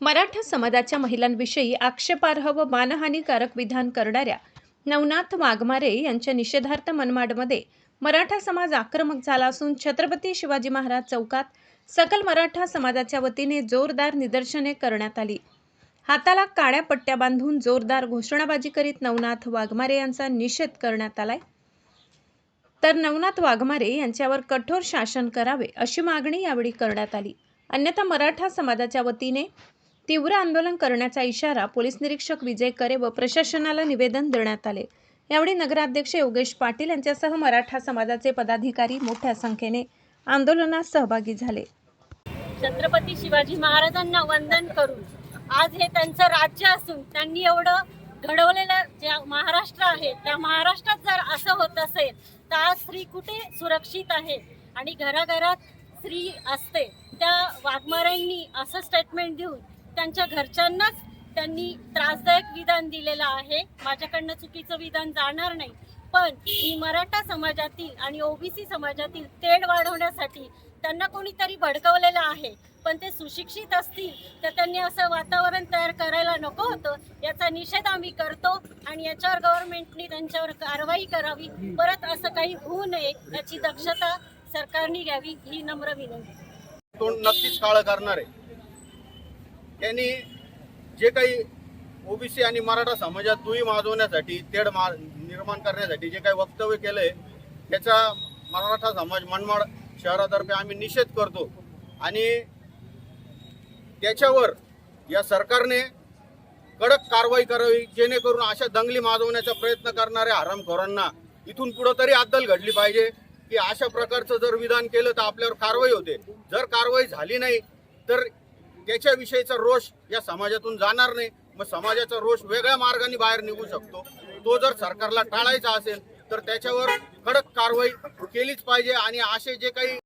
मराठा समाजाच्या महिलांविषयी आक्षेपार्ह व मानहानीकारक विधान करणाऱ्या नवनाथ वाघमारे यांच्या निषेधार्थ मनमाडमध्ये मराठा समाज आक्रमक झाला असून छत्रपती शिवाजी महाराज चौकात सकल मराठा समाजाच्या वतीने जोरदार निदर्शने करण्यात आली। हाताला काळ्या पट्ट्या बांधून जोरदार घोषणाबाजी करीत नवनाथ वाघमारे यांचा निषेध करण्यात आलाय। तर नवनाथ वाघमारे यांच्यावर कठोर शासन करावे अशी मागणी यावेळी करण्यात आली। अन्यथा मराठा समाजाच्या वतीने तीव्र आंदोलन करण्याचा इशारा पोलीस निरीक्षक विजय करे व प्रशासनाला निवेदन देण्यात आले। यावेळी नगराध्यक्ष योगेश पाटील यांच्यासह मराठा समाजाचे पदाधिकारी मोठ्या संख्येने आंदोलनात सहभागी झाले। छत्रपती शिवाजी महाराजांना वंदन करून आज हे त्यांचं राज्य असून त्यांनी एवढं घडवलेलं जे महाराष्ट्र आहे त्या महाराष्ट्रात जर असं होत असेल तर आज स्त्री कुठे सुरक्षित आहे आणि घराघरात स्त्री असते। त्या वाघमारेंनी असं स्टेटमेंट देऊन त्यांच्या घरच्यांनाच त्यांनी त्रासदायक विधान दिलेलं आहे। माझ्याकडनं चुकीचं विधान जाणार नाही, पण ही मराठा समाजातील आणि ओबीसी समाजातील तेढ वाढवण्यासाठी त्यांना कोणीतरी भडकवलेलं आहे। पण ते सुशिक्षित असतील तर त्यांनी असं वातावरण तयार करायला नको होतं। याचा निषेध आम्ही करतो आणि याच्यावर गव्हर्नमेंटने त्यांच्यावर कारवाई करावी। परत असं काही होऊ नये याची दक्षता सरकारने घ्यावी ही नम्र विनंती। तो नक्कीच काळ करणार आहे। त्यांनी जे काही ओबीसी आणि मराठा समाजात दुई माजवण्यासाठी तेढ निर्माण करण्यासाठी जे काही वक्तव्य केलंय त्याचा मराठा समाज मनमाड शहरातर्फे आम्ही निषेध करतो आणि त्याच्यावर या सरकारने कडक कारवाई करावी, जेणेकरून अशा दंगली माजवण्याचा प्रयत्न करणाऱ्या हरामखोरांना इथून पुढे तरी अद्दल घडली पाहिजे की अशा प्रकारचं जर विधान केलं तर आपल्यावर कारवाई होते। जर कारवाई झाली नाही तर त्याच्याविषयीचा रोष या समाजातून जाणार नाही। मग समाजाचा रोष वेगळ्या मार्गाने बाहेर निघू शकतो। तो जर सरकारला टाळायचा असेल तर त्याच्यावर कडक कारवाई केलीच पाहिजे। आणि असे जे काही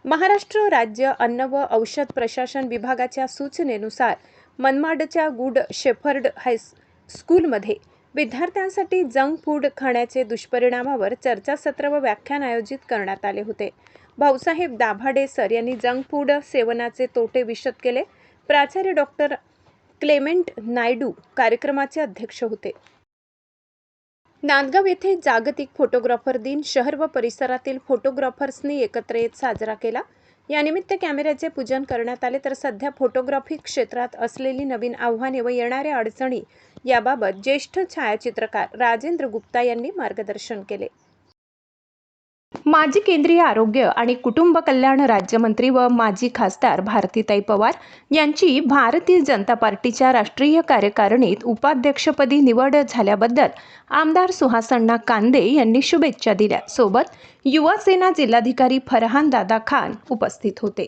महाराष्ट्र राज्य अन्न व औषध प्रशासन विभागाच्या सूचनेनुसार मनमाडच्या गुड शेफर्ड हायस्कूलमध्ये विद्यार्थ्यांसाठी जंक फूड खाण्याचे दुष्परिणामावर चर्चासत्र व व्याख्यान आयोजित करण्यात आले होते। भाऊसाहेब दाभाडे सर यांनी जंक फूड सेवनाचे तोटे विशद केले। प्राचार्य डॉक्टर क्लेमेंट नायडू कार्यक्रमाचे अध्यक्ष होते। नांदगाव येथे जागतिक फोटोग्राफर दिन शहर व परिसरातील फोटोग्राफर्सनी एकत्र येत साजरा केला। यानिमित्त कॅमेऱ्याचे पूजन करण्यात आले। तर सध्या फोटोग्राफी क्षेत्रात असलेली नवीन आव्हाने व येणाऱ्या अडचणी याबाबत ज्येष्ठ छायाचित्रकार राजेंद्र गुप्ता यांनी मार्गदर्शन केले। माजी केंद्रीय आरोग्य आणि कुटुंब कल्याण राज्यमंत्री व माजी खासदार भारतीताई पवार यांची भारतीय जनता पार्टीच्या राष्ट्रीय कार्यकारिणीत उपाध्यक्षपदी निवड झाल्याबद्दल आमदार सुहासअण्णा कांदे यांनी शुभेच्छा दिल्या। सोबत युवा सेना जिल्हाधिकारी फरहान दादा खान उपस्थित होते।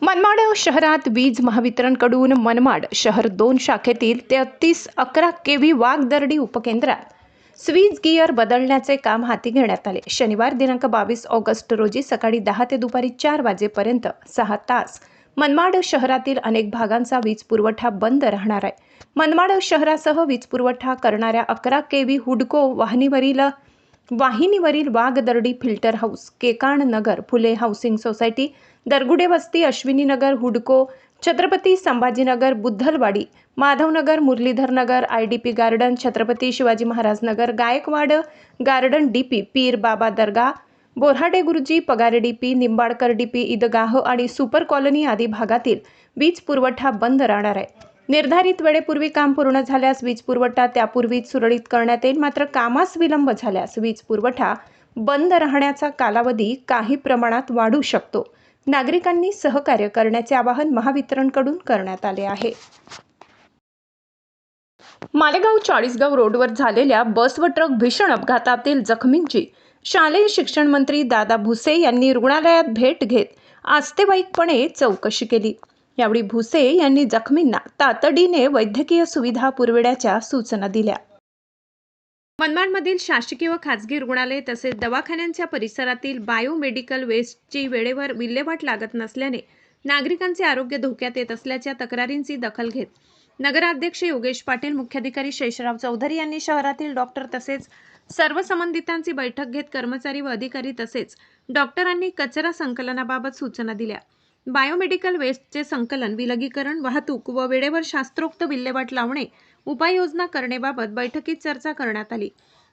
मनमाड शहरात वीज महावितरणकडून मनमाड शहर 2 शाखेतील 3311 केव्ही वाघदरडी उपकेंद्रात स्विच गिअर बदलण्याचे काम हाती घेण्यात आले। शनिवार दिनांक 22 ऑगस्ट रोजी सकाळी 10 ते दुपारी 4 वाजेपर्यंत 6 तास मनमाड शहरातील अनेक भागांचा वीज पुरवठा बंद राहणार आहे। मनमाड शहरासह वीज पुरवठा करणाऱ्या 11 केव्ही हुडको वाहिनीवरील वाघदरडी फिल्टर हाऊस, केकाण नगर, फुले हाऊसिंग सोसायटी, दरगुडे वस्ती, अश्विनी नगर, हुडको, छत्रपती संभाजीनगर, बुद्धलवाडी, माधवनगर, मुरलीधर नगर, IDP गार्डन, छत्रपती शिवाजी महाराज नगर, गायकवाड गार्डन, DP, पीर बाबा दर्गा, बोऱ्हाडे गुरुजी, पगारे DP, निंबाडकर DP, ईदगाह आणि सुपर कॉलनी आदी भागातील वीज पुरवठा बंद राहणार आहे। निर्धारित वेळेपूर्वी काम पूर्ण झाल्यास वीज पुरवठा त्यापूर्वीच सुरळीत करण्यात येईल। मात्र कामास विलंब झाल्यास वीज पुरवठा बंद राहण्याचा कालावधी काही प्रमाणात वाढू शकतो। नागरिकांनी सहकार्य करण्याचे आवाहन महावितरणकडून करण्यात आले आहे। मालेगाव चाळीसगाव रोडवर झालेल्या बस व ट्रक भीषण अपघातातील जखमींची शालेय शिक्षण मंत्री दादा भुसे यांनी रुग्णालयात भेट घेत आस्तेवाईकपणे चौकशी केली। यावेळी भुसे यांनी जखमींना तातडीने वैद्यकीय सुविधा पुरविण्याच्या सूचना दिल्या। मनमाडमधील शासकीय व खासगी रुग्णालय तसेच दवाखान्यांच्या परिसरातील बायोमेडिकल वेस्टची वेळेवर विल्हेवाट लागत नसल्याने नागरिकांचे आरोग्य धोक्यात येत असल्याच्या तक्रारींची दखल घेत नगराध्यक्ष योगेश पाटील, मुख्याधिकारी शेषराव चौधरी यांनी शहरातील डॉक्टर तसेच सर्व संबंधितांची बैठक घेत कर्मचारी व अधिकारी तसेच डॉक्टरांनी कचरा संकलनाबाबत सूचना दिल्या। बायोमेडिकल वेस्टचे संकलन, विलगीकरण, वाहतूक व वेळेवर शास्त्रोक्त विल्हेवाट लावणे, उपाययोजना करण्याबाबत बैठकीत चर्चा करण्यात आली.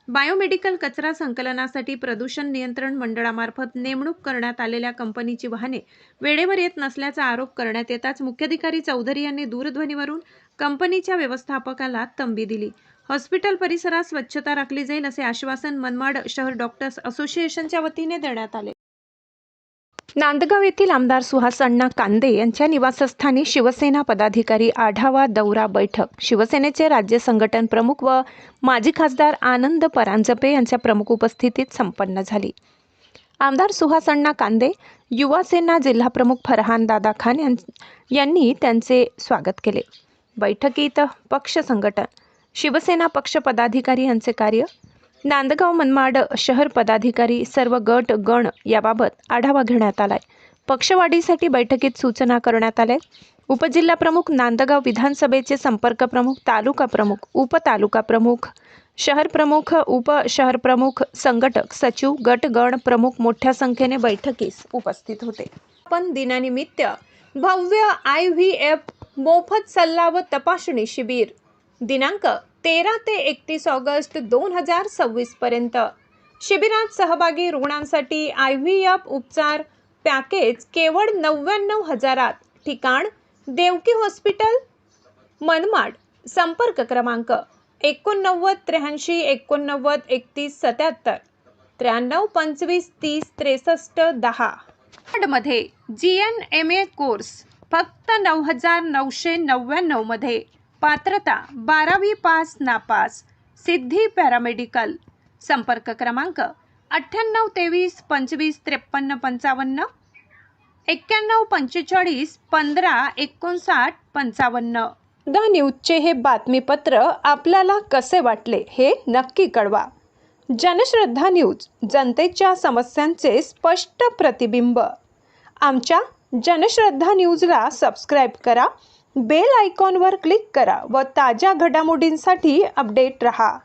बायोमेडिकल कचरा संकलनासाठी प्रदूषण नियंत्रण मंडळामार्फत नेमणूक करण्यात आलेल्या कंपनीची वाहने वेळेवर येत नसल्याचा आरोप करण्यात येताच मुख्याधिकारी चौधरी यांनी दूरध्वनीवरून कंपनीच्या व्यवस्थापकाला तंबी दिली. हॉस्पिटल परिसरात स्वच्छता राखली जाईल असे आश्वासन मनमाड शहर डॉक्टर्स असोसिएशनच्या वतीने देण्यात आले. नांदगाव येथील आमदार सुहास अण्णा कांदे यांच्या निवासस्थानी शिवसेना पदाधिकारी आढावा दौरा बैठक शिवसेनेचे राज्य संघटन प्रमुख व माजी खासदार आनंद परांजपे यांच्या प्रमुख उपस्थितीत संपन्न झाली. आमदार सुहास अण्णा कांदे, युवा सेना जिल्हा प्रमुख फरहान दादा खान यांनी त्यांचे स्वागत केले. बैठकीत पक्ष संघटन, शिवसेना पक्ष पदाधिकारी यांचे कार्य, नांदगाव मनमाड शहर पदाधिकारी, सर्व गट गण याबाबत आढावा घेण्यात आलाय. पक्षवाढीसाठी बैठकीत सूचना करण्यात आल्या. उपजिल्हा प्रमुख, नांदगाव विधानसभेचे संपर्क प्रमुख, तालुका प्रमुख, उपतालुका प्रमुख, शहर प्रमुख, उपशहर प्रमुख, संघटक, सचिव, गट गण प्रमुख मोठ्या संख्येने बैठकीस उपस्थित होते. पण दिनानिमित्त भव्य IVF मोफत सल्ला व तपासणी शिबिर दिनांक 13 ते 31 ऑगस्ट 2026 पर्यंत. शिबिरात सहभागी रुग्णांसाठी IVF उपचार पॅकेज केवळ 99,000. ठिकाण देवकी हॉस्पिटल, मनमाड. संपर्क क्रमांक 89 83 89 31 77 93 25 30 63 10. मध्ये GNMA कोर्स फक्त 9,999 मध्ये. पात्रता 12वी पास नापास. सिद्धी पॅरामेडिकल. संपर्क क्रमांक 98 23 25 53 55 91 45 15 59 55. द न्यूजचे हे बातमीपत्र आपल्याला कसे वाटले हे नक्की कळवा. जनश्रद्धा न्यूज, जनतेच्या समस्यांचे स्पष्ट प्रतिबिंब. आमच्या जनश्रद्धा न्यूजला सबस्क्राईब करा, बेल आयकॉनवर क्लिक करा व ताज्या घडामोडींसाठी अपडेट रहा.